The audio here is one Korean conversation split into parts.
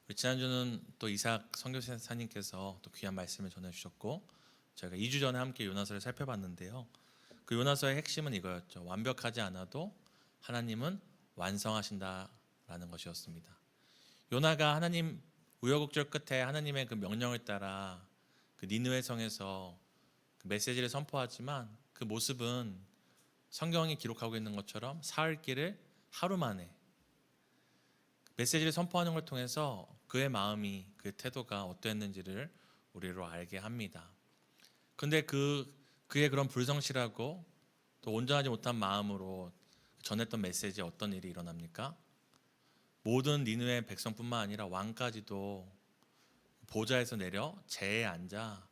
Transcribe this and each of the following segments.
우리 지난주는 또 이삭 선교사님께서 또 귀한 말씀을 전해주셨고, 저희가 2주 전에 함께 요나서를 살펴봤는데요. 그 요나서의 핵심은 이거였죠. 완벽하지 않아도 하나님은 완성하신다라는 것이었습니다. 요나가 하나님 우여곡절 끝에 하나님의 그 명령을 따라 그 니느웨 성에서 그 메시지를 선포하지만, 그 모습은 성경이 기록하고 있는 것처럼 사흘 길을 하루 만에 메시지를 선포하는 걸 통해서 그의 마음이, 그 태도가 어떠했는지를 우리로 알게 합니다. 근데 그의 그런 불성실하고 또 온전하지 못한 마음으로 전했던 메시지에 어떤 일이 일어납니까? 모든 니느웨 백성뿐만 아니라 왕까지도 보좌에서 내려 재에 앉아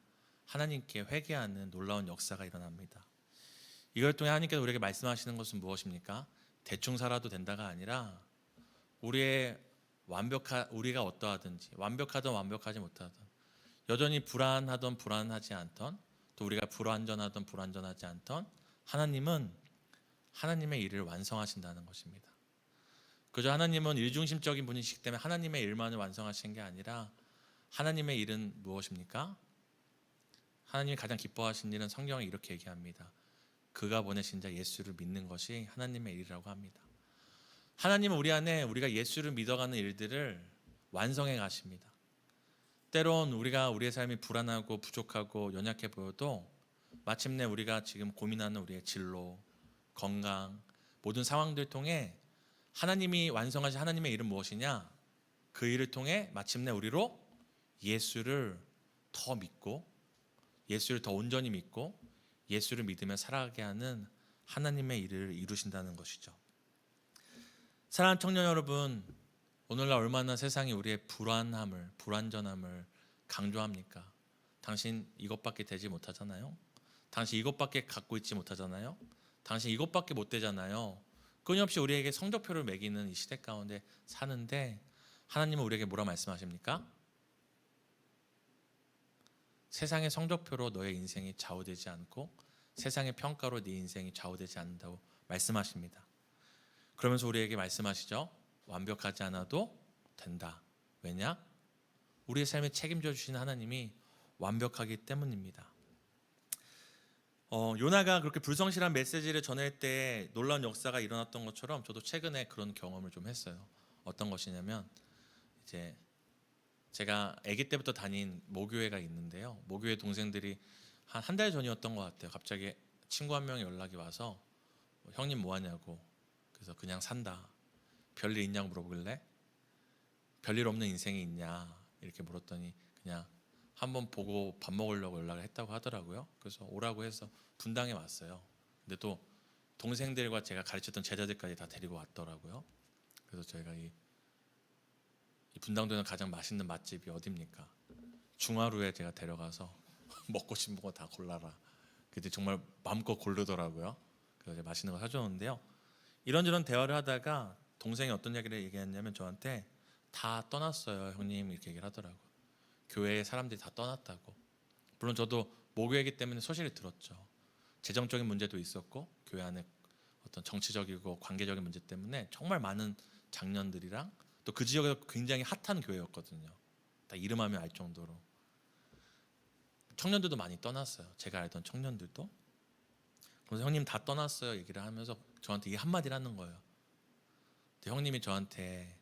하나님께 회개하는 놀라운 역사가 일어납니다. 이걸 통해 하나님께서 우리에게 말씀하시는 것은 무엇입니까? 대충 살아도 된다가 아니라 우리가 어떠하든지, 완벽하든 완벽하지 못하든, 여전히 불안하던 불안하지 않던, 또 우리가 불완전하던 불완전하지 않던, 하나님은 하나님의 일을 완성하신다는 것입니다. 그저 하나님은 일중심적인 분이시기 때문에 하나님의 일만을 완성하시는 게 아니라, 하나님의 일은 무엇입니까? 하나님이 가장 기뻐하시는 일은 성경에 이렇게 얘기합니다. 그가 보내신 자 예수를 믿는 것이 하나님의 일이라고 합니다. 하나님은 우리 안에 우리가 예수를 믿어가는 일들을 완성해 가십니다. 때론 우리의 삶이 불안하고 부족하고 연약해 보여도 마침내 우리가 지금 고민하는 우리의 진로, 건강, 모든 상황들 통해 하나님이 완성하신 하나님의 일은 무엇이냐? 그 일을 통해 마침내 우리로 예수를 더 믿고, 예수를 더 온전히 믿고, 예수를 믿으며 살아가게 하는 하나님의 일을 이루신다는 것이죠. 사랑하는 청년 여러분, 오늘날 얼마나 세상이 우리의 불안함을, 불완전함을 강조합니까? 당신 이것밖에 되지 못하잖아요. 당신 이것밖에 갖고 있지 못하잖아요. 당신 이것밖에 못 되잖아요. 끊임없이 우리에게 성적표를 매기는 이 시대 가운데 사는데, 하나님은 우리에게 뭐라 말씀하십니까? 세상의 성적표로 너의 인생이 좌우되지 않고, 세상의 평가로 네 인생이 좌우되지 않는다고 말씀하십니다. 그러면서 우리에게 말씀하시죠. 완벽하지 않아도 된다. 왜냐? 우리의 삶에 책임져 주시는 하나님이 완벽하기 때문입니다. 요나가 그렇게 불성실한 메시지를 전할 때 놀라운 역사가 일어났던 것처럼, 저도 최근에 그런 경험을 좀 했어요. 어떤 것이냐면, 이제 제가 아기 때부터 다닌 모교회가 있는데요. 모교회 동생들이 한 달 전이었던 것 같아요. 갑자기 친구 한 명이 연락이 와서, 형님 뭐 하냐고. 그래서 그냥 산다. 별일 있냐고 물어보길래, 별일 없는 인생이 있냐 이렇게 물었더니 그냥 한번 보고 밥 먹으려고 연락을 했다고 하더라고요. 그래서 오라고 해서 분당에 왔어요. 근데 또 동생들과 제가 가르쳤던 제자들까지 다 데리고 왔더라고요. 그래서 저희가 이 분당도에는 가장 맛있는 맛집이 어디입니까? 중화루에 제가 데려가서 먹고 싶은 거 다 골라라. 그때 정말 마음껏 고르더라고요. 그래서 제가 맛있는 거 사줬는데요. 이런저런 대화를 하다가 동생이 어떤 얘기를 얘기했냐면, 저한테 다 떠났어요 형님 이렇게 얘기를 하더라고요. 교회에 사람들이 다 떠났다고. 물론 저도 모교이기 때문에 소식을 들었죠. 재정적인 문제도 있었고, 교회 안에 어떤 정치적이고 관계적인 문제 때문에 정말 많은 장년들이랑, 또 그 지역에서 굉장히 핫한 교회였거든요. 다 이름하면 알 정도로. 청년들도 많이 떠났어요. 제가 알던 청년들도. 그래서 형님 다 떠났어요 얘기를 하면서 저한테 이 한마디를 하는 거예요. 근데 형님이 저한테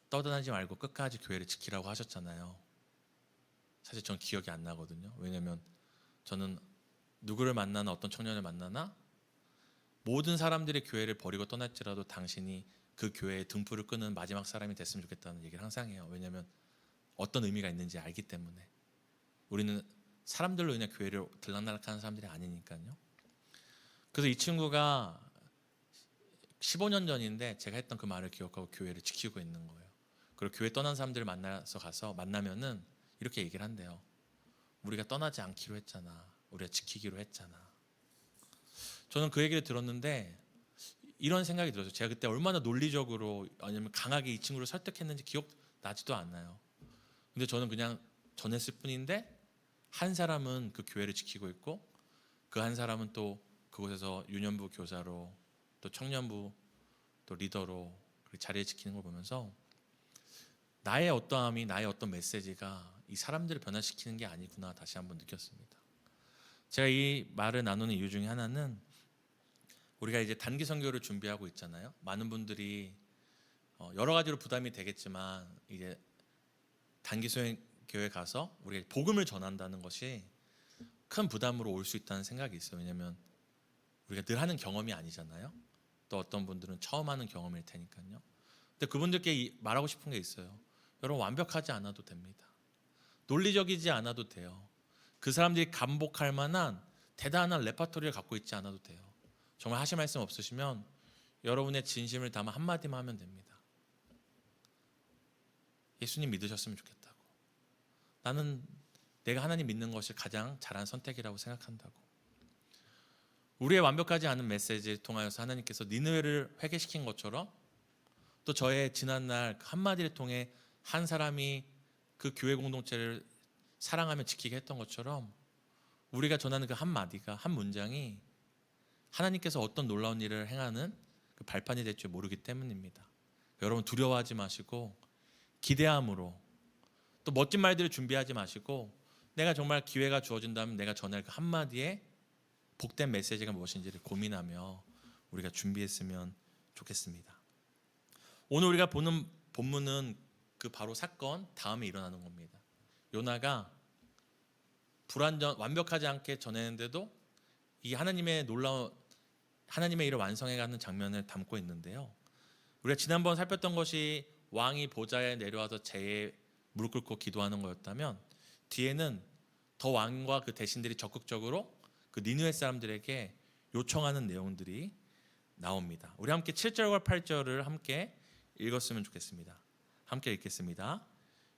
떠나지 말고 끝까지 교회를 지키라고 하셨잖아요. 사실 전 기억이 안 나거든요. 왜냐면 저는 누구를 만나나, 어떤 청년을 만나나, 모든 사람들이 교회를 버리고 떠날지라도 당신이 그 교회의 등불을 끄는 마지막 사람이 됐으면 좋겠다는 얘기를 항상 해요. 왜냐면 어떤 의미가 있는지 알기 때문에. 우리는 사람들로 인해 교회를 들락날락하는 사람들이 아니니까요. 그래서 이 친구가 15년 전인데 제가 했던 그 말을 기억하고 교회를 지키고 있는 거예요. 그리고 교회 떠난 사람들을 가서 만나면은 이렇게 얘기를 한대요. 우리가 떠나지 않기로 했잖아. 우리가 지키기로 했잖아. 저는 그 얘기를 들었는데 이런 생각이 들었어요. 제가 그때 얼마나 논리적으로, 아니면 강하게 이 친구를 설득했는지 기억나지도 않아요. 근데 저는 그냥 전했을 뿐인데, 한 사람은 그 교회를 지키고 있고, 그 한 사람은 또 그곳에서 유년부 교사로, 또 청년부, 또 리더로 자리를 지키는 걸 보면서 나의 어떠함이, 나의 어떤 메시지가 이 사람들을 변화시키는 게 아니구나 다시 한번 느꼈습니다. 제가 이 말을 나누는 이유 중에 하나는 우리가 이제 단기 선교를 준비하고 있잖아요. 많은 분들이 여러 가지로 부담이 되겠지만 이제 단기 교회 가서 우리가 복음을 전한다는 것이 큰 부담으로 올 수 있다는 생각이 있어요. 왜냐하면 우리가 늘 하는 경험이 아니잖아요. 또 어떤 분들은 처음 하는 경험일 테니까요. 근데 그분들께 말하고 싶은 게 있어요. 여러분, 완벽하지 않아도 됩니다. 논리적이지 않아도 돼요. 그 사람들이 감복할 만한 대단한 레퍼토리를 갖고 있지 않아도 돼요. 정말 하실 말씀 없으시면 여러분의 진심을 담아 한마디만 하면 됩니다. 예수님 믿으셨으면 좋겠다고. 나는 내가 하나님 믿는 것이 가장 잘한 선택이라고 생각한다고. 우리의 완벽하지 않은 메시지를 통하여서 하나님께서 니느웨를 회개시킨 것처럼 또 저의 지난날 그 한마디를 통해 한 사람이 그 교회 공동체를 사랑하며 지키게 했던 것처럼 우리가 전하는 그 한마디가, 한 문장이 하나님께서 어떤 놀라운 일을 행하는 그 발판이 될 줄 모르기 때문입니다. 여러분, 두려워하지 마시고 기대함으로, 또 멋진 말들을 준비하지 마시고 내가 정말 기회가 주어진다면 내가 전할 그 한마디에 복된 메시지가 무엇인지를 고민하며 우리가 준비했으면 좋겠습니다. 오늘 우리가 보는 본문은 그 바로 사건 다음에 일어나는 겁니다. 요나가 완벽하지 않게 전했는데도 이 하나님의 일을 완성해가는 장면을 담고 있는데요. 우리가 지난번 살폈던 것이 왕이 보좌에 내려와서 제에 무릎 꿇고 기도하는 거였다면, 뒤에는 더 왕과 그 대신들이 적극적으로 그 니느웨 사람들에게 요청하는 내용들이 나옵니다. 우리 함께 7절과 8절을 함께 읽었으면 좋겠습니다. 함께 읽겠습니다.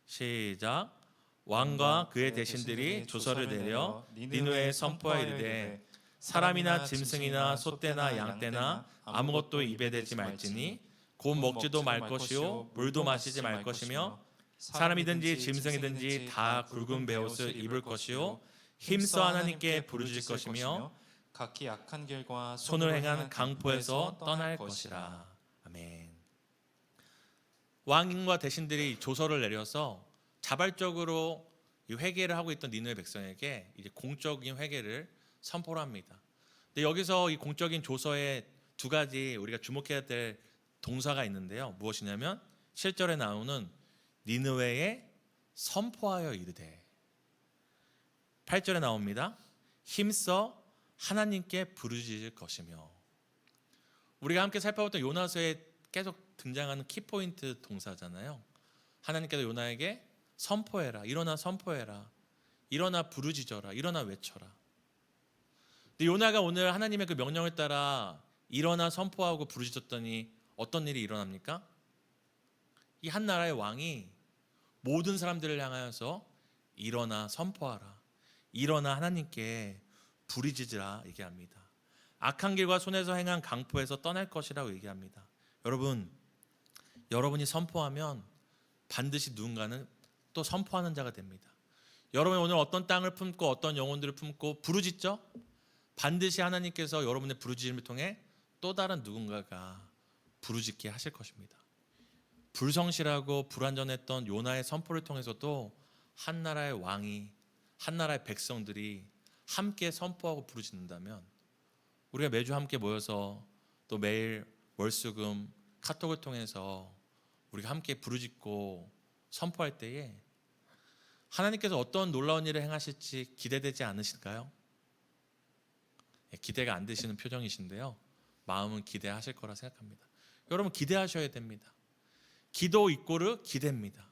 시작. 왕과 그의 대신들이 조서를 내려 니느웨에 선포하여 이르되 사람이나 짐승이나 소떼나 양떼나 아무것도 입에 대지 말지니 곧 먹지도 말 것이요 물도 마시지 말 것이며 사람이든지 짐승이든지 다 굵은 베옷을 입을 것이요 힘써 하나님께 부르짖을 것이며 각기 악한 길과 손을 행한 강포에서 떠날 것이라. 아멘. 왕과 대신들이 조서를 내려서 자발적으로 이 회개를 하고 있던 니느웨 백성에게 이제 공적인 회개를 선포를 합니다. 근데 여기서 이 공적인 조서에 두 가지 우리가 주목해야 될 동사가 있는데요. 무엇이냐면 7절에 나오는 니느웨에 선포하여 이르되, 8절에 나옵니다. 힘써 하나님께 부르짖을 것이며. 우리가 함께 살펴봤던 요나서에 계속 등장하는 키포인트 동사잖아요. 하나님께서 요나에게 선포해라, 일어나 선포해라, 일어나 부르짖어라, 일어나 외쳐라. 근데 요나가 오늘 하나님의 그 명령을 따라 일어나 선포하고 부르짖었더니 어떤 일이 일어납니까? 이 한 나라의 왕이 모든 사람들을 향하여서 일어나 선포하라, 일어나 하나님께 부르짖으라 얘기합니다. 악한 길과 손에서 행한 강포에서 떠날 것이라고 얘기합니다. 여러분이 선포하면 반드시 누군가는 또 선포하는 자가 됩니다. 여러분이 오늘 어떤 땅을 품고 어떤 영혼들을 품고 부르짖죠? 반드시 하나님께서 여러분의 부르짖음을 통해 또 다른 누군가가 부르짖게 하실 것입니다. 불성실하고 불완전했던 요나의 선포를 통해서도 한 나라의 왕이, 한 나라의 백성들이 함께 선포하고 부르짖는다면, 우리가 매주 함께 모여서 또 매일 월수금 카톡을 통해서 우리가 함께 부르짖고 선포할 때에 하나님께서 어떤 놀라운 일을 행하실지 기대되지 않으실까요? 기대가 안 되시는 표정이신데요, 마음은 기대하실 거라 생각합니다. 여러분, 기대하셔야 됩니다. 기도 이꼬르 기대입니다.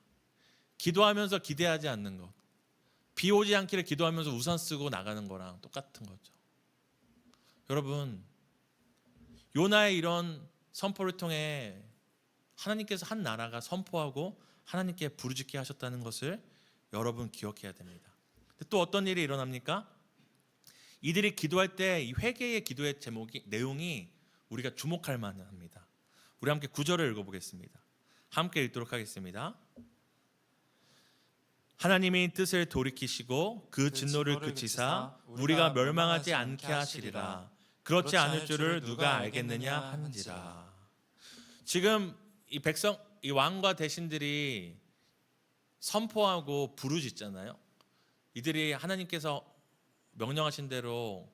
기도하면서 기대하지 않는 것, 비 오지 않기를 기도하면서 우산 쓰고 나가는 거랑 똑같은 거죠. 여러분, 요나의 이런 선포를 통해 하나님께서 한 나라가 선포하고 하나님께 부르짖게 하셨다는 것을 여러분 기억해야 됩니다. 또 어떤 일이 일어납니까? 이들이 기도할 때 이 회개의 기도의 내용이 우리가 주목할 만합니다. 우리 함께 9절을 읽어보겠습니다. 함께 읽도록 하겠습니다. 하나님이 뜻을 돌이키시고 그 진노를 그치사 우리가 멸망하지 않게 하시리라. 그렇지 않을 줄을 누가 알겠느냐 한지라. 지금 이 왕과 대신들이 선포하고 부르짖잖아요. 이들이 하나님께서 명령하신 대로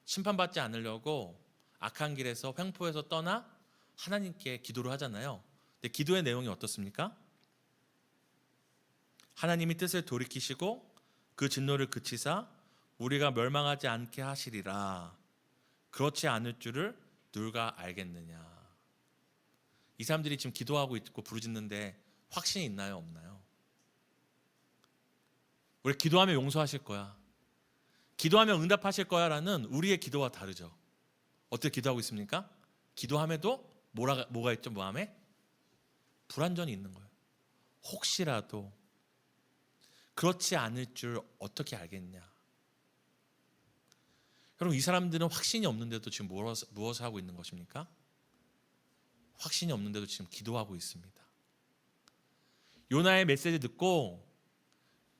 심판받지 않으려고 악한 길에서 횡포해서 떠나 하나님께 기도를 하잖아요. 근데 기도의 내용이 어떻습니까? 하나님이 뜻을 돌이키시고 그 진노를 그치사 우리가 멸망하지 않게 하시리라. 그렇지 않을 줄을 누가 알겠느냐. 이 사람들이 지금 기도하고 있고 부르짖는데 확신이 있나요, 없나요? 우리 기도하면 용서하실 거야, 기도하면 응답하실 거야 라는 우리의 기도와 다르죠. 어떻게 기도하고 있습니까? 기도함에도 뭐가 있죠? 마음에 불안전이 있는 거예요. 혹시라도 그렇지 않을 줄 어떻게 알겠냐. 여러분, 이 사람들은 확신이 없는데도 지금 무엇을 하고 있는 것입니까? 확신이 없는데도 지금 기도하고 있습니다. 요나의 메시지 듣고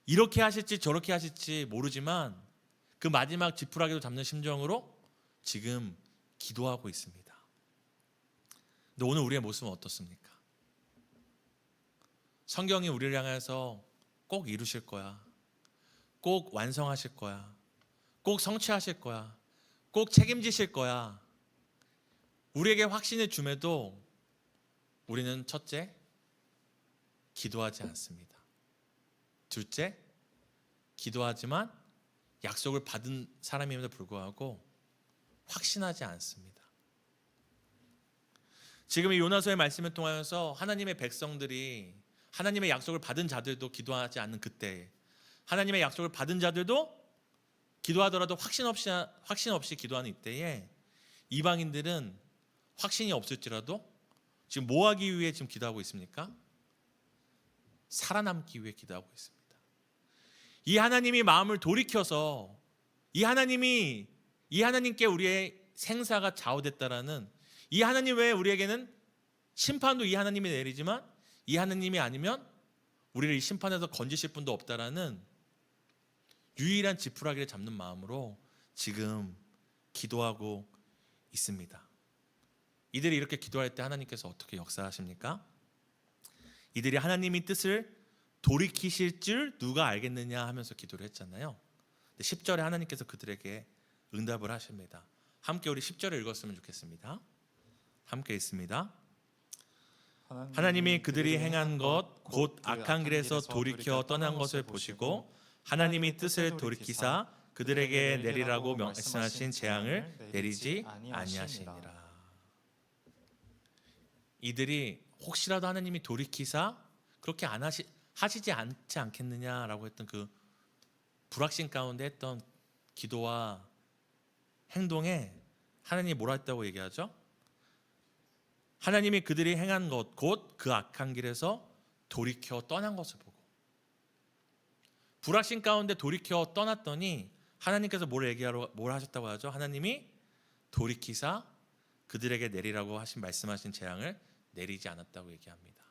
이렇게 하실지 저렇게 하실지 모르지만 그 마지막 지푸라기도 잡는 심정으로 지금 기도하고 있습니다. 근데 오늘 우리의 모습은 어떻습니까? 성경이 우리를 향해서 꼭 이루실 거야, 꼭 완성하실 거야, 꼭 성취하실 거야, 꼭 책임지실 거야, 우리에게 확신을 줌에도 우리는 첫째, 기도하지 않습니다. 둘째, 기도하지만 약속을 받은 사람임에도 불구하고 확신하지 않습니다. 지금 이 요나서의 말씀을 통하여서 하나님의 백성들이, 하나님의 약속을 받은 자들도 기도하지 않는 그때, 하나님의 약속을 받은 자들도 기도하더라도 확신 없이 기도하는 이때에 이방인들은 확신이 없을지라도 지금 뭐 하기 위해 지금 기도하고 있습니까? 살아남기 위해 기도하고 있습니다. 이 하나님이 마음을 돌이켜서 이 하나님께 우리의 생사가 좌우됐다라는, 이 하나님 외에 우리에게는 심판도 이 하나님이 내리지만 이 하나님이 아니면 우리를 이 심판에서 건지실 분도 없다라는 유일한 지푸라기를 잡는 마음으로 지금 기도하고 있습니다. 이들이 이렇게 기도할 때 하나님께서 어떻게 역사하십니까? 이들이 하나님의 뜻을 돌이키실 줄 누가 알겠느냐 하면서 기도를 했잖아요. 10절에 하나님께서 그들에게 응답을 하십니다. 함께 우리 10절을 읽었으면 좋겠습니다. 함께 읽습니다. 하나님이 그들이 행한 것 곧 악한 길에서 돌이켜 떠난 것을 보시고 하나님이 뜻을 돌이키사 그들에게 내리라고 말씀하신 재앙을 내리지 아니하시니라. 이들이 혹시라도 하나님이 돌이키사 그렇게 하시지 않지 않겠느냐라고 했던 그 불확신 가운데 했던 기도와 행동에 하나님이 뭐라 했다고 얘기하죠? 하나님이 그들이 행한 것 곧 그 악한 길에서 돌이켜 떠난 것을 보고, 불확신 가운데 돌이켜 떠났더니 하나님께서 뭘 하셨다고 하죠? 하나님이 돌이키사 그들에게 내리라고 말씀하신 재앙을 내리지 않았다고 얘기합니다.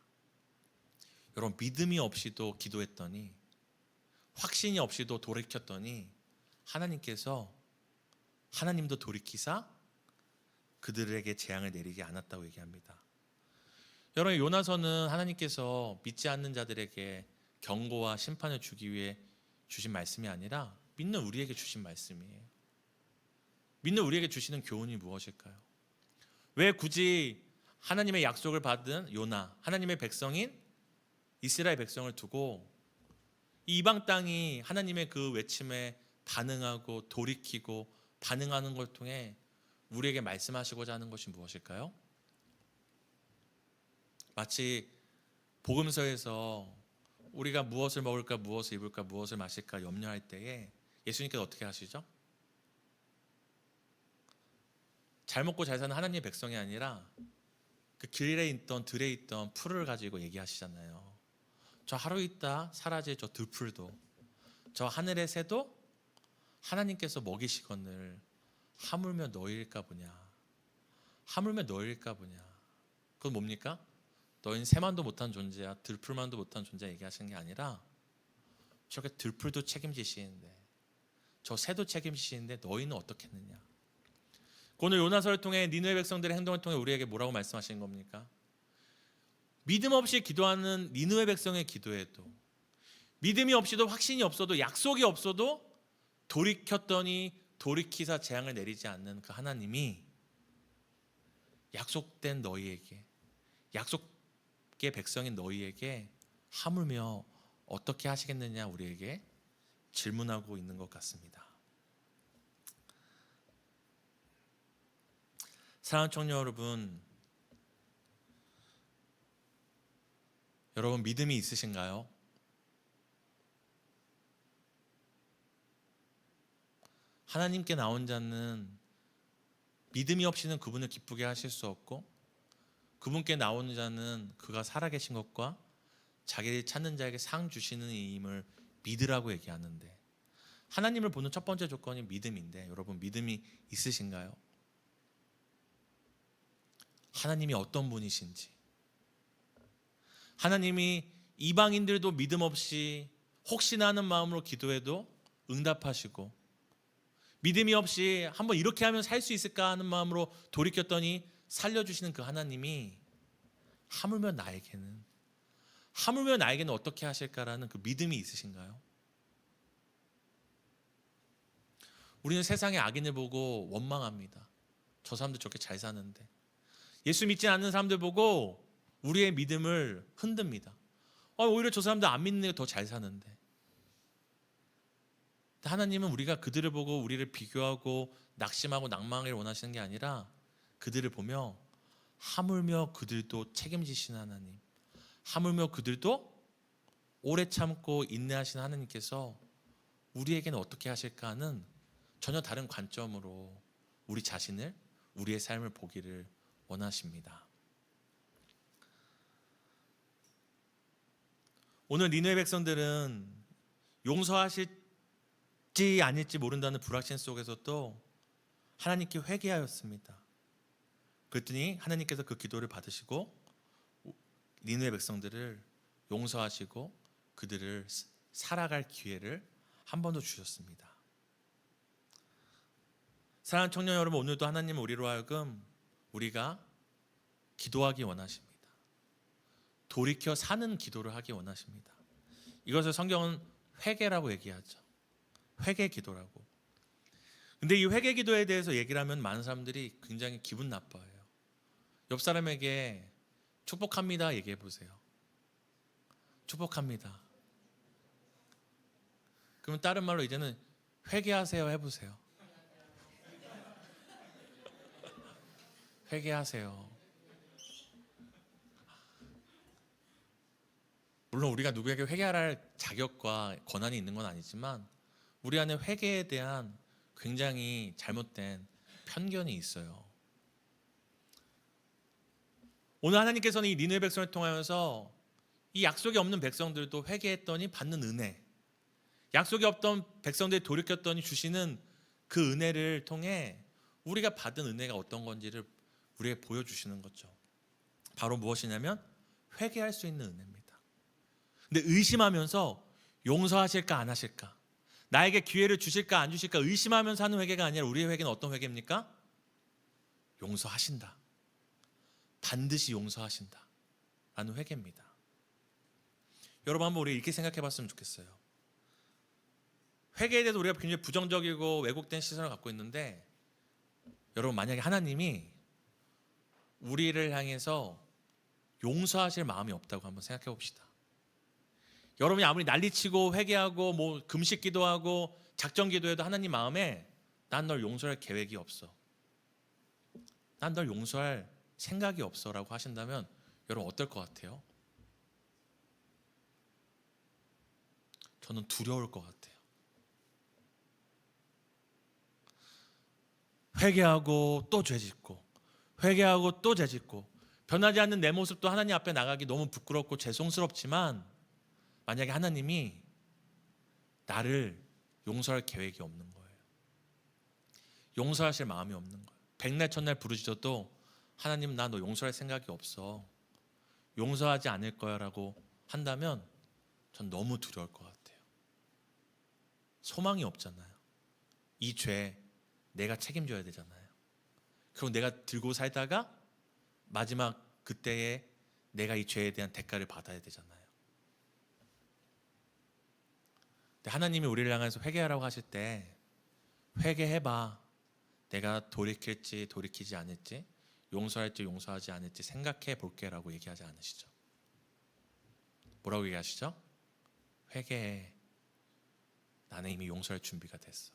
여러분, 믿음이 없이도 기도했더니, 확신이 없이도 돌이켰더니 하나님도 돌이키사 그들에게 재앙을 내리지 않았다고 얘기합니다. 여러분, 요나서는 하나님께서 믿지 않는 자들에게 경고와 심판을 주기 위해 주신 말씀이 아니라 믿는 우리에게 주신 말씀이에요. 믿는 우리에게 주시는 교훈이 무엇일까요? 왜 굳이 하나님의 약속을 받은 요나, 하나님의 백성인 이스라엘 백성을 두고 이 이방 땅이 하나님의 그 외침에 반응하고 돌이키고 반응하는 걸 통해 우리에게 말씀하시고자 하는 것이 무엇일까요? 마치 복음서에서 우리가 무엇을 먹을까, 무엇을 입을까, 무엇을 마실까 염려할 때에 예수님께서 어떻게 하시죠? 잘 먹고 잘 사는 하나님의 백성이 아니라 그 길에 있던 들에 있던 풀을 가지고 얘기하시잖아요. 저 하루 있다 사라질 저 들풀도, 저 하늘의 새도 하나님께서 먹이시거늘 하물며 너희일까 보냐. 하물며 너희일까 보냐. 그건 뭡니까? 너희는 새만도 못한 존재야, 들풀만도 못한 존재 얘기하시는 게 아니라 저게 들풀도 책임지시는데 저 새도 책임지시는데 너희는 어떻겠느냐. 오늘 요나서를 통해 니느웨 백성들의 행동을 통해 우리에게 뭐라고 말씀하시는 겁니까? 믿음 없이 기도하는 니느웨 백성의 기도에도, 믿음이 없이도 확신이 없어도 약속이 없어도 돌이켰더니 돌이키사 재앙을 내리지 않는 그 하나님이 약속된 너희에게, 약속의 백성인 너희에게 하물며 어떻게 하시겠느냐 우리에게 질문하고 있는 것 같습니다. 사랑하는 청년 여러분, 여러분 믿음이 있으신가요? 하나님께 나온 자는 믿음이 없이는 그분을 기쁘게 하실 수 없고, 그분께 나오는 자는 그가 살아계신 것과 자기를 찾는 자에게 상 주시는 이임을 믿으라고 얘기하는데, 하나님을 보는 첫 번째 조건이 믿음인데, 여러분 믿음이 있으신가요? 하나님이 어떤 분이신지, 하나님이 이방인들도 믿음 없이 혹시나 하는 마음으로 기도해도 응답하시고, 믿음이 없이 한번 이렇게 하면 살 수 있을까 하는 마음으로 돌이켰더니 살려주시는 그 하나님이 하물며 나에게는 어떻게 하실까라는 그 믿음이 있으신가요? 우리는 세상의 악인을 보고 원망합니다. 저 사람들 저렇게 잘 사는데. 예수 믿지 않는 사람들 보고 우리의 믿음을 흔듭니다. 오히려 저 사람들 안 믿는 애가 더 잘 사는데. 하나님은 우리가 그들을 보고 우리를 비교하고 낙심하고 낭망하기를 원하시는 게 아니라, 그들을 보며 하물며 그들도 책임지시는 하나님, 하물며 그들도 오래 참고 인내하시는 하나님께서 우리에게는 어떻게 하실까 하는 전혀 다른 관점으로 우리 자신을, 우리의 삶을 보기를 원하십니다. 오늘 니느웨 백성들은 용서하실지 아닐지 모른다는 불확신 속에서도 하나님께 회개하였습니다. 그랬더니 하나님께서 그 기도를 받으시고 니느웨 백성들을 용서하시고 그들을 살아갈 기회를 한 번 더 주셨습니다. 사랑하는 청년 여러분, 오늘도 하나님은 우리로 하여금 우리가 기도하기 원하십니다. 돌이켜 사는 기도를 하기 원하십니다. 이것을 성경은 회개라고 얘기하죠. 회개 기도라고. 근데 이 회개 기도에 대해서 얘기를 하면 많은 사람들이 굉장히 기분 나빠해요. 옆 사람에게 축복합니다 얘기해 보세요. 축복합니다. 그러면 다른 말로 이제는 회개하세요 해보세요. 회개하세요. 물론 우리가 누구에게 회개할 자격과 권한이 있는 건 아니지만, 우리 안에 회개에 대한 굉장히 잘못된 편견이 있어요. 오늘 하나님께서는 이 니느웨 백성을 통하여서 이 약속이 없는 백성들도 회개했더니 받는 은혜, 약속이 없던 백성들이 돌이켰더니 주시는 그 은혜를 통해 우리가 받은 은혜가 어떤 건지를 우리에게 보여주시는 거죠. 바로 무엇이냐면 회개할 수 있는 은혜입니다. 근데 의심하면서 용서하실까 안 하실까, 나에게 기회를 주실까 안 주실까 의심하면서 하는 회개가 아니라, 우리의 회개는 어떤 회개입니까? 용서하신다, 반드시 용서하신다 라는 회개입니다. 여러분 한번 우리 이렇게 생각해 봤으면 좋겠어요. 회개에 대해서 우리가 굉장히 부정적이고 왜곡된 시선을 갖고 있는데, 여러분 만약에 하나님이 우리를 향해서 용서하실 마음이 없다고 한번 생각해 봅시다. 여러분이 아무리 난리치고 회개하고 뭐 금식 기도하고 작정 기도해도 하나님 마음에 난 널 용서할 계획이 없어, 난 널 용서할 생각이 없어 라고 하신다면 여러분 어떨 것 같아요? 저는 두려울 것 같아요. 회개하고 또 죄짓고, 회개하고 또 죄짓고, 변하지 않는 내 모습도 하나님 앞에 나가기 너무 부끄럽고 죄송스럽지만, 만약에 하나님이 나를 용서할 계획이 없는 거예요. 용서하실 마음이 없는 거예요. 백날 천날 부르짖어도 하나님 나 너 용서할 생각이 없어, 용서하지 않을 거야 라고 한다면 전 너무 두려울 것 같아요. 소망이 없잖아요. 이 죄 내가 책임져야 되잖아요. 그리고 내가 들고 살다가 마지막 그때에 내가 이 죄에 대한 대가를 받아야 되잖아요. 하나님이 우리를 향해서 회개하라고 하실 때 회개해봐. 내가 돌이킬지 돌이키지 않을지, 용서할지 용서하지 않을지 생각해 볼게라고 얘기하지 않으시죠? 뭐라고 얘기하시죠? 회개해. 나는 이미 용서할 준비가 됐어.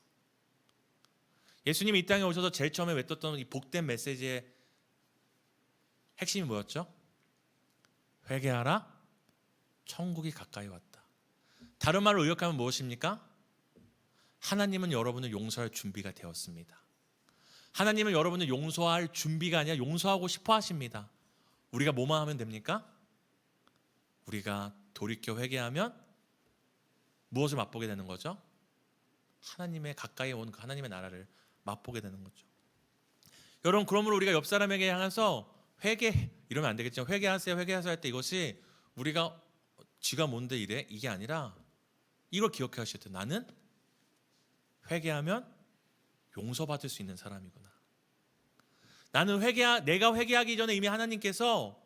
예수님이 이 땅에 오셔서 제일 처음에 외쳤던 이 복된 메시지의 핵심이 뭐였죠? 회개하라. 천국이 가까이 왔다. 다른 말로 요약하면 무엇입니까? 하나님은 여러분을 용서할 준비가 되었습니다. 하나님은 여러분을 용서할 준비가 아니라 용서하고 싶어 하십니다. 우리가 뭐만 하면 됩니까? 우리가 돌이켜 회개하면 무엇을 맛보게 되는 거죠? 하나님의 가까이 온 하나님의 나라를 맛보게 되는 거죠. 여러분, 그러므로 우리가 옆 사람에게 향해서 회개 이러면 안 되겠죠. 회개하세요, 회개하세요 할 때 이것이 우리가 쥐가 뭔데 이래? 이게 아니라 이걸 기억해 하셔야 돼요. 나는 회개하면 용서받을 수 있는 사람이구나. 나는 내가 회개하기 전에 이미 하나님께서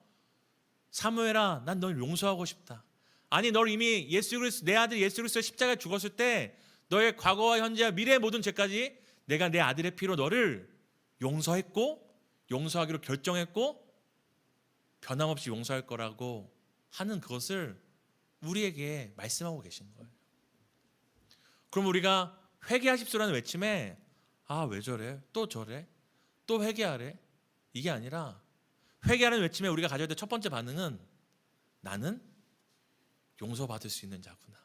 사무엘아, 난 널 용서하고 싶다. 아니, 널 이미 예수 그리스도, 내 아들 예수 그리스도 십자가에 죽었을 때 너의 과거와 현재와 미래의 모든 죄까지 내가 내 아들의 피로 너를 용서했고 용서하기로 결정했고 변함없이 용서할 거라고 하는 그것을 우리에게 말씀하고 계신 거예요. 그럼 우리가 회개하십시오라는 외침에 왜 저래? 또 저래? 또 회개하래? 이게 아니라 회개하는 외침에 우리가 가져야 될 첫 번째 반응은 나는 용서받을 수 있는 자구나.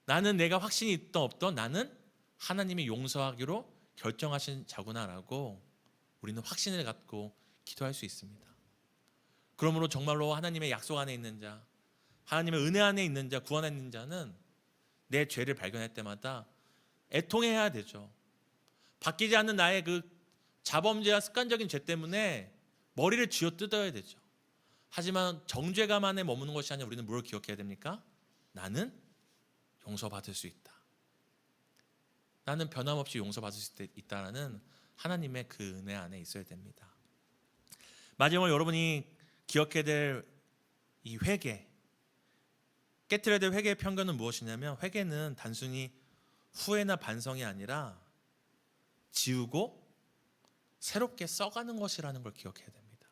나는 내가 확신이 있던 없던 나는 하나님이 용서하기로 결정하신 자구나라고 우리는 확신을 갖고 기도할 수 있습니다. 그러므로 정말로 하나님의 약속 안에 있는 자, 하나님의 은혜 안에 있는 자, 구원 안에 있는 자는 내 죄를 발견할 때마다 애통해야 되죠. 바뀌지 않는 나의 그 자범죄와 습관적인 죄 때문에 머리를 쥐어뜯어야 되죠. 하지만 정죄감만에 머무는 것이 아니라 우리는 뭘 기억해야 됩니까? 나는 용서받을 수 있다. 나는 변함없이 용서받을 수 있다라는 하나님의 그 은혜 안에 있어야 됩니다. 마지막으로 여러분이 기억해야 될 이 회개, 깨트려야 될 회개의 편견은 무엇이냐면 회개는 단순히 후회나 반성이 아니라 지우고 새롭게 써가는 것이라는 걸 기억해야 됩니다.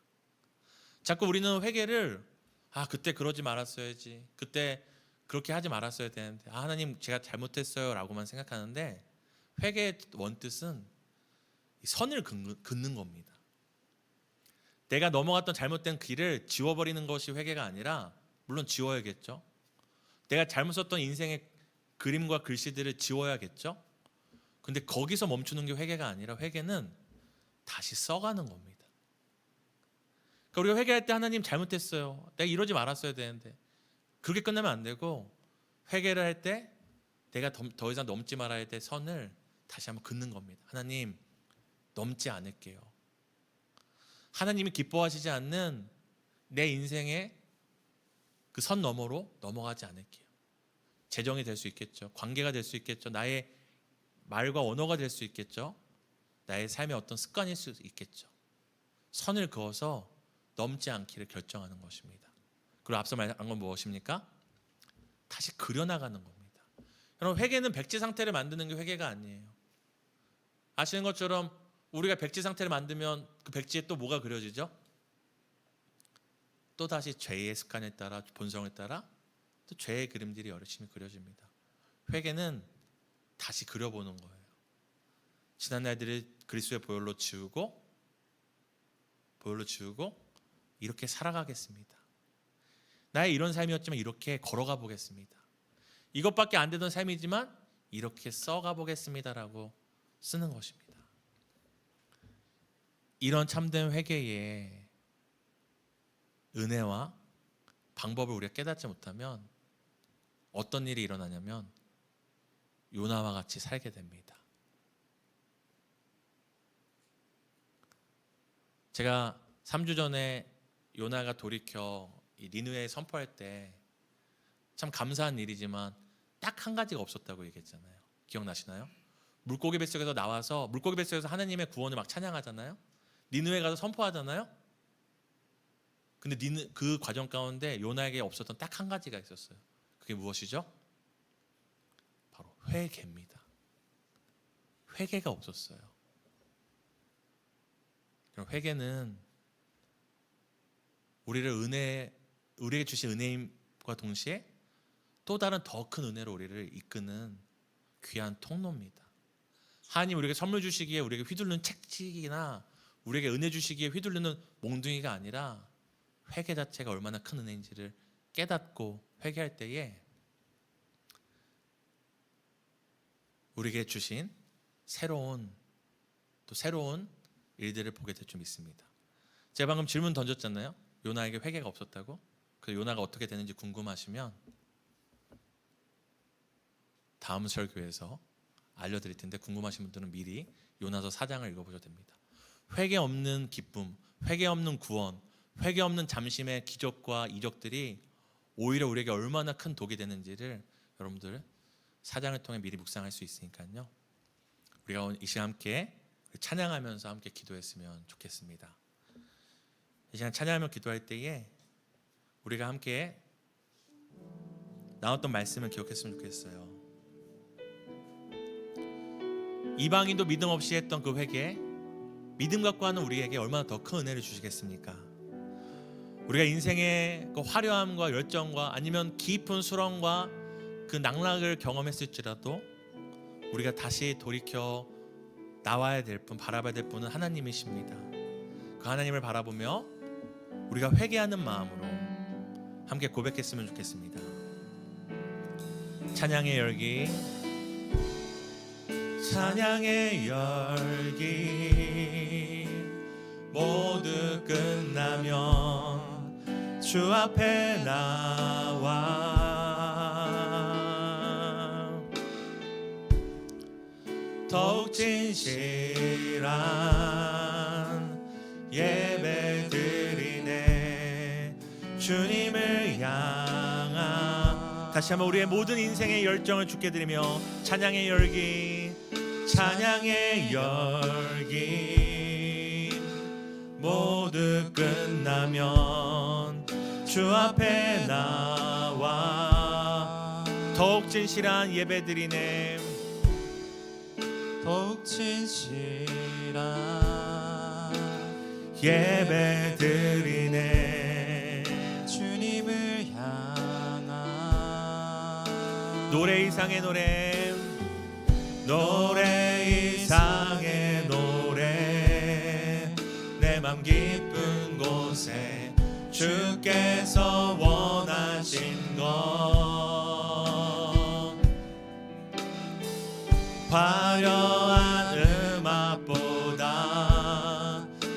자꾸 우리는 회개를 그때 그러지 말았어야지, 그때 그렇게 하지 말았어야 되는데, 하나님 제가 잘못했어요 라고만 생각하는데 회개의 원뜻은 선을 긋는 겁니다. 내가 넘어갔던 잘못된 길을 지워버리는 것이 회개가 아니라, 물론 지워야겠죠. 내가 잘못 썼던 인생의 그림과 글씨들을 지워야겠죠. 근데 거기서 멈추는 게 회개가 아니라 회개는 다시 써가는 겁니다. 그러니까 우리가 회개할 때 하나님 잘못했어요, 내가 이러지 말았어야 되는데, 그렇게 끝나면 안 되고 회개를 할 때 내가 더 이상 넘지 말아야 될 선을 다시 한번 긋는 겁니다. 하나님, 넘지 않을게요. 하나님이 기뻐하시지 않는 내 인생의 그 선 너머로 넘어가지 않을게요. 재정이 될 수 있겠죠. 관계가 될 수 있겠죠. 나의 말과 언어가 될 수 있겠죠. 나의 삶의 어떤 습관일 수 있겠죠. 선을 그어서 넘지 않기를 결정하는 것입니다. 그리고 앞서 말한 건 무엇입니까? 다시 그려나가는 겁니다. 여러분, 회개는 백지 상태를 만드는 게 회개가 아니에요. 아시는 것처럼 우리가 백지 상태를 만들면 그 백지에 또 뭐가 그려지죠? 또 다시 죄의 습관에 따라, 본성에 따라 또 죄의 그림들이 열심히 그려집니다. 회개는 다시 그려보는 거예요. 지난 날들을 그리스도의 보혈로 지우고 이렇게 살아가겠습니다. 나의 이런 삶이었지만 이렇게 걸어가 보겠습니다. 이것밖에 안 되던 삶이지만 이렇게 써가 보겠습니다라고 쓰는 것입니다. 이런 참된 회개의 은혜와 방법을 우리가 깨닫지 못하면 어떤 일이 일어나냐면 요나와 같이 살게 됩니다. 제가 3주 전에 요나가 돌이켜 이 니느웨에 선포할 때 참 감사한 일이지만 딱 한 가지가 없었다고 얘기했잖아요. 기억나시나요? 물고기 뱃속에서 나와서 물고기 뱃속에서 하나님의 구원을 막 찬양하잖아요. 니느웨 가서 선포하잖아요. 근데 그 과정 가운데 요나에게 없었던 딱 한 가지가 있었어요. 그게 무엇이죠? 회개입니다. 회개가 없었어요. 회개는 우리에게 주신 은혜임과 동시에 또 다른 더 큰 은혜로 우리를 이끄는 귀한 통로입니다. 하나님 우리에게 선물 주시기에 우리에게 휘둘르는 책찍이나 우리에게 은혜 주시기에 휘둘르는 몽둥이가 아니라 회개 자체가 얼마나 큰 은혜인지를 깨닫고 회개할 때에 우리에게 주신 새로운 일들을 보게 될 줄 믿습니다. 제가 방금 질문 던졌잖아요. 요나에게 회개가 없었다고? 그 요나가 어떻게 되는지 궁금하시면 다음 설교에서 알려드릴 텐데 궁금하신 분들은 미리 요나서 4장을 읽어보셔도 됩니다. 회개 없는 기쁨, 회개 없는 구원, 회개 없는 잠심의 기적과 이적들이 오히려 우리에게 얼마나 큰 독이 되는지를 여러분들 4장을 통해 미리 묵상할 수 있으니까요. 우리가 이 시간 함께 찬양하면서 함께 기도했으면 좋겠습니다. 이 시간 찬양하며 기도할 때에 우리가 함께 나눴던 말씀을 기억했으면 좋겠어요. 이방인도 믿음 없이 했던 그 회개, 믿음 갖고 하는 우리에게 얼마나 더 큰 은혜를 주시겠습니까? 우리가 인생의 그 화려함과 열정과 아니면 깊은 수렁과 그 낙락을 경험했을지라도 우리가 다시 돌이켜 나와야 될 분, 바라봐야 될 분은 하나님이십니다. 그 하나님을 바라보며 우리가 회개하는 마음으로 함께 고백했으면 좋겠습니다. 찬양의 열기, 찬양의 열기 모두 끝나면 주 앞에 나와 더욱 진실한 예배 드리네 주님을 향한. 다시 한번 우리의 모든 인생의 열정을 주께 드리며 찬양의 열기, 찬양의 열기 모두 끝나면 주 앞에 나와 더욱 진실한 예배 드리네 더욱 진실한 예배 드리네 주님을 향한 노래 이상의 노래, 노래 이상의 노래 내 맘 깊은 곳에 주께서 원하신 것 화려한 음악보다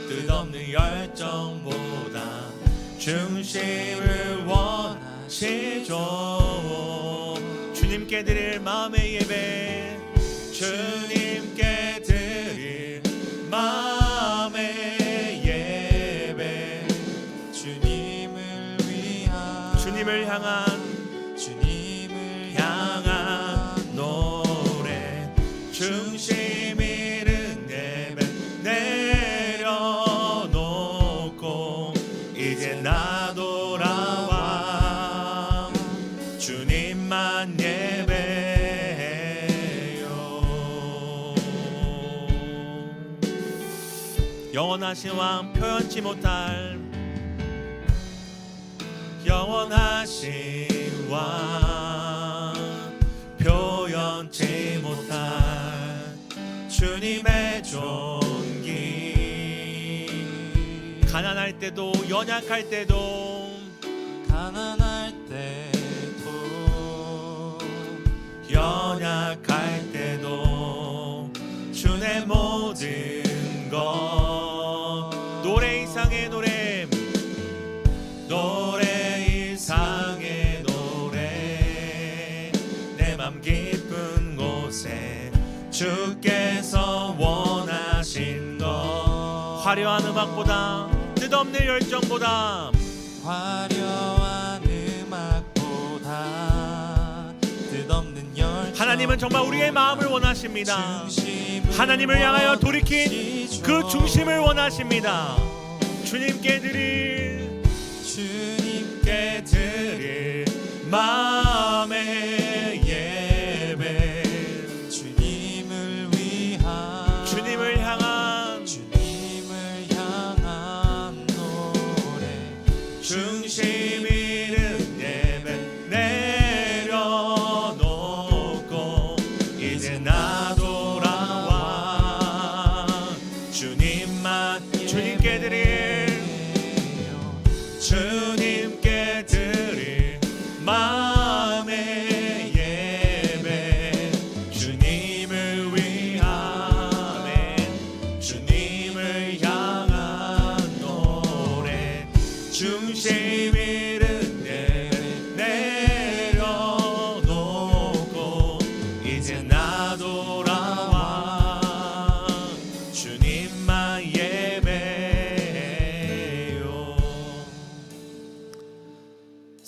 끝없는 열정보다 중심을 원하시죠. 주님께 드릴 마음의 예배, 주님께 드릴 마음의 예배 주님을 위한 주님을 향한 노래 중심 잃은 예배 내려놓고 이제 나 돌아와 주님만 예배해요. 영원하신 왕 표현치 못할 영원하신 왕 표현치 못할 주님의 존귀 가난할 때도 연약할 때도 가난할 때도 연약할 때도 주의 모든 것 노래 이상의 노래 노래 이상의 노래 내 맘 깊은 곳에 주께서 원하신 것 화려한 음악보다 뜻없는 열정보다 화려한 음악보다 뜻없는 열정 하나님은 정말 우리의 마음을 원하십니다. 하나님을 향하여 돌이킨 그 중심을 원하십니다. 주님께 드릴 마음의 예배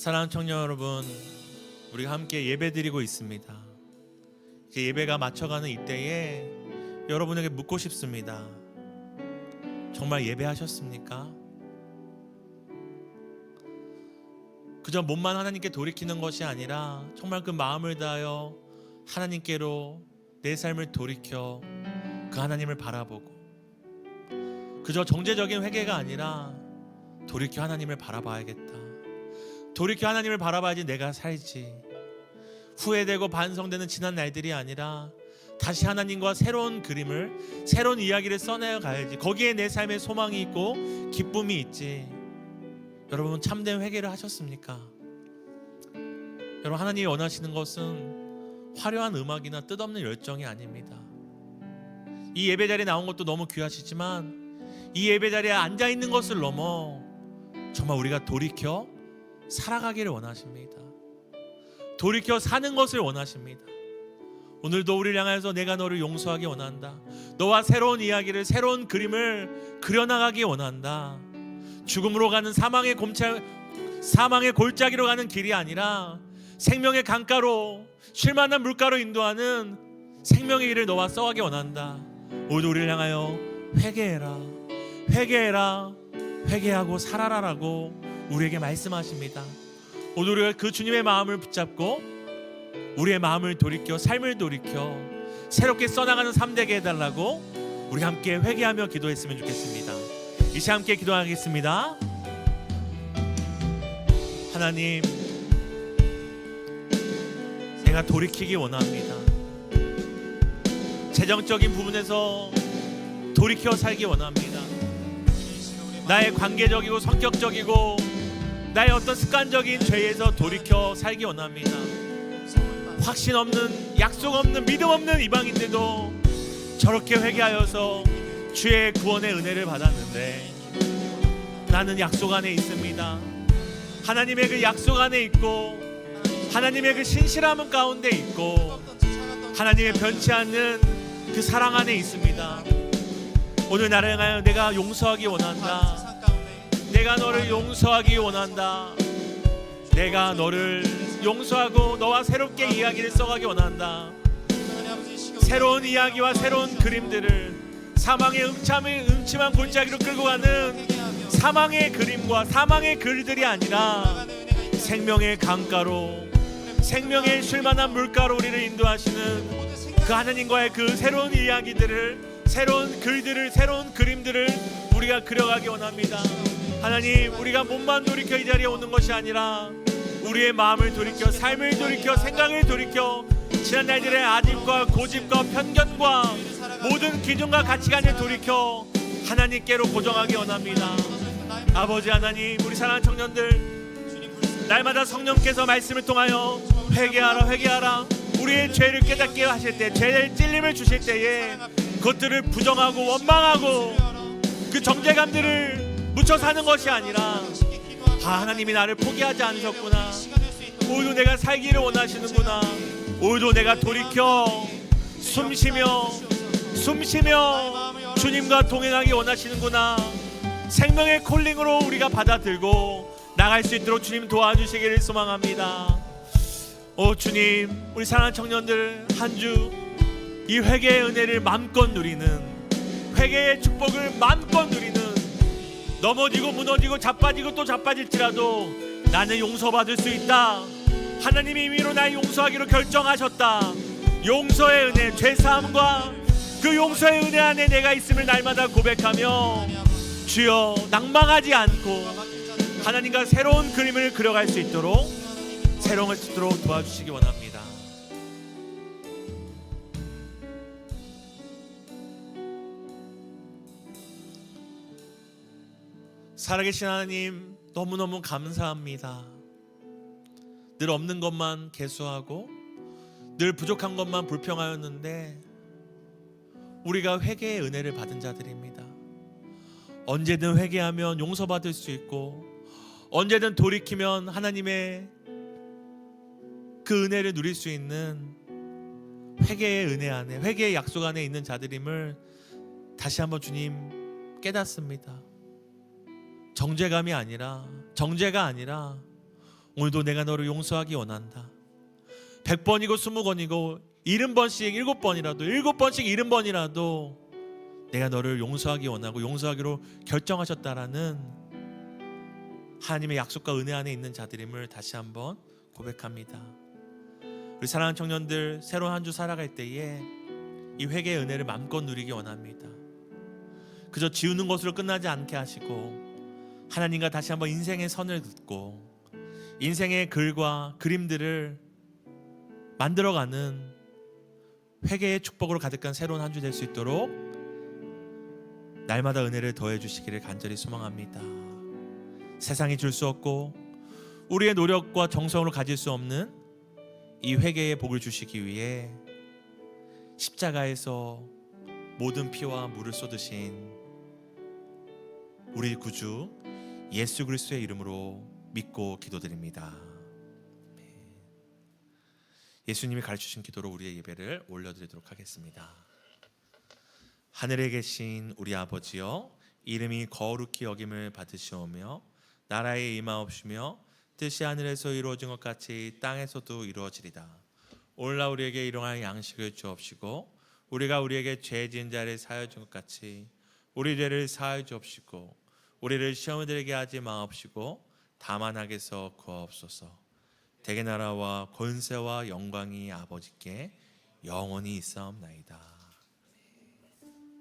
사랑하는 청년 여러분, 우리가 함께 예배드리고 있습니다. 이제 예배가 맞춰가는 이때에 여러분에게 묻고 싶습니다. 정말 예배하셨습니까? 그저 몸만 하나님께 돌이키는 것이 아니라 정말 그 마음을 다하여 하나님께로 내 삶을 돌이켜 그 하나님을 바라보고, 그저 정제적인 회개가 아니라 돌이켜 하나님을 바라봐야겠다, 돌이켜 하나님을 바라봐야지 내가 살지, 후회되고 반성되는 지난 날들이 아니라 다시 하나님과 새로운 그림을, 새로운 이야기를 써내어 가야지, 거기에 내 삶의 소망이 있고 기쁨이 있지. 여러분, 참된 회개를 하셨습니까? 여러분, 하나님이 원하시는 것은 화려한 음악이나 뜻없는 열정이 아닙니다. 이 예배자리에 나온 것도 너무 귀하시지만 이 예배자리에 앉아있는 것을 넘어 정말 우리가 돌이켜 살아가기를 원하십니다. 돌이켜 사는 것을 원하십니다. 오늘도 우리를 향해서 내가 너를 용서하기 원한다, 너와 새로운 이야기를, 새로운 그림을 그려나가기 원한다. 죽음으로 가는 사망의 골짜기로 가는 길이 아니라 생명의 강가로, 쉴만한 물가로 인도하는 생명의 길을 너와 써가기 원한다. 오늘도 우리를 향하여 회개해라, 회개해라, 회개하고 살아라라고 우리에게 말씀하십니다. 오늘 우리가 그 주님의 마음을 붙잡고 우리의 마음을 돌이켜, 삶을 돌이켜 새롭게 써나가는 삶 되게 해달라고 우리 함께 회개하며 기도했으면 좋겠습니다. 이 시간 함께 기도하겠습니다. 하나님, 내가 돌이키기 원합니다. 재정적인 부분에서 돌이켜 살기 원합니다. 나의 관계적이고 성격적이고 나의 어떤 습관적인 죄에서 돌이켜 살기 원합니다. 확신 없는, 약속 없는, 믿음 없는 이방인들도 저렇게 회개하여서 주의 구원의 은혜를 받았는데 나는 약속 안에 있습니다. 하나님의 그 약속 안에 있고 하나님의 그 신실함 가운데 있고 하나님의 변치 않는 그 사랑 안에 있습니다. 오늘 나를 향하여 내가 용서하기 원한다, 내가 너를 용서하기 원한다, 내가 너를 용서하고 너와 새롭게 이야기를 써가기 원한다. 새로운 이야기와 새로운 그림들을 사망의 음침한 골짜기로 끌고 가는 사망의 그림과 사망의 글들이 아니라 생명의 강가로, 생명의 쉴만한 물가로 우리를 인도하시는 그 하나님과의 그 새로운 이야기들을, 새로운 글들을, 새로운 그림들을 우리가 그려가기 원합니다. 하나님, 우리가 몸만 돌이켜 이 자리에 오는 것이 아니라 우리의 마음을 돌이켜, 삶을 돌이켜, 생각을 돌이켜 지난 날들의 아집과 고집과 편견과 모든 기준과 가치관을 돌이켜 하나님께로 고정하기 원합니다. 아버지 하나님, 우리 사랑하는 청년들, 날마다 성령께서 말씀을 통하여 회개하라, 회개하라, 우리의 죄를 깨닫게 하실 때, 죄의 찔림을 주실 때에 그것들을 부정하고 원망하고 그 정죄감들을 묻혀 사는 것이 아니라 하나님이 나를 포기하지 않으셨구나, 오늘도 내가 살기를 원하시는구나, 오늘도 내가 돌이켜 숨쉬며 주님과 동행하기 원하시는구나, 생명의 콜링으로 우리가 받아들고 나갈 수 있도록 주님 도와주시기를 소망합니다. 오 주님, 우리 사랑하는 청년들 한 주 이 회개의 은혜를 마음껏 누리는, 회개의 축복을 마음껏 누리는, 넘어지고 무너지고 자빠지고 또 자빠질지라도 나는 용서받을 수 있다, 하나님이 임의로 날 용서하기로 결정하셨다, 용서의 은혜, 죄사함과 그 용서의 은혜 안에 내가 있음을 날마다 고백하며 주여 낭망하지 않고 하나님과 새로운 그림을 그려갈 수 있도록, 새로움을 듣도록 도와주시기 원합니다. 살아계신 하나님, 너무너무 감사합니다. 늘 없는 것만 개수하고 늘 부족한 것만 불평하였는데 우리가 회개의 은혜를 받은 자들입니다. 언제든 회개하면 용서받을 수 있고 언제든 돌이키면 하나님의 그 은혜를 누릴 수 있는 회개의 은혜 안에, 회개의 약속 안에 있는 자들임을 다시 한번 주님 깨닫습니다. 정죄가 아니라 오늘도 내가 너를 용서하기 원한다. 100번이고 20번이고 70번씩 7번이라도 7번씩 70번이라도 내가 너를 용서하기 원하고 용서하기로 결정하셨다라는 하나님의 약속과 은혜 안에 있는 자들임을 다시 한번 고백합니다. 우리 사랑하는 청년들, 새로운 한 주 살아갈 때에 이 회개의 은혜를 마음껏 누리기 원합니다. 그저 지우는 것으로 끝나지 않게 하시고 하나님과 다시 한번 인생의 선을 긋고 인생의 글과 그림들을 만들어가는 회개의 축복으로 가득한 새로운 한 주 될 수 있도록 날마다 은혜를 더해 주시기를 간절히 소망합니다. 세상이 줄 수 없고 우리의 노력과 정성으로 가질 수 없는 이 회개의 복을 주시기 위해 십자가에서 모든 피와 물을 쏟으신 우리 구주 예수 그리스도의 이름으로 믿고 기도드립니다. 예수님이 가르치신 기도로 우리의 예배를 올려드리도록 하겠습니다. 하늘에 계신 우리 아버지여, 이름이 거룩히 여김을 받으시오며 나라에 임하옵시며 뜻이 하늘에서 이루어진 것 같이 땅에서도 이루어지리다. 오늘날 우리에게 일용할 양식을 주옵시고 우리가 우리에게 죄 지은 자를 사하여 준 것 같이 우리 죄를 사하여 주옵시고 우리를 시험에 들게 하지 마옵시고 다만 악에서 구하옵소서. 대개 나라와 권세와 영광이 아버지께 영원히 있사옵나이다.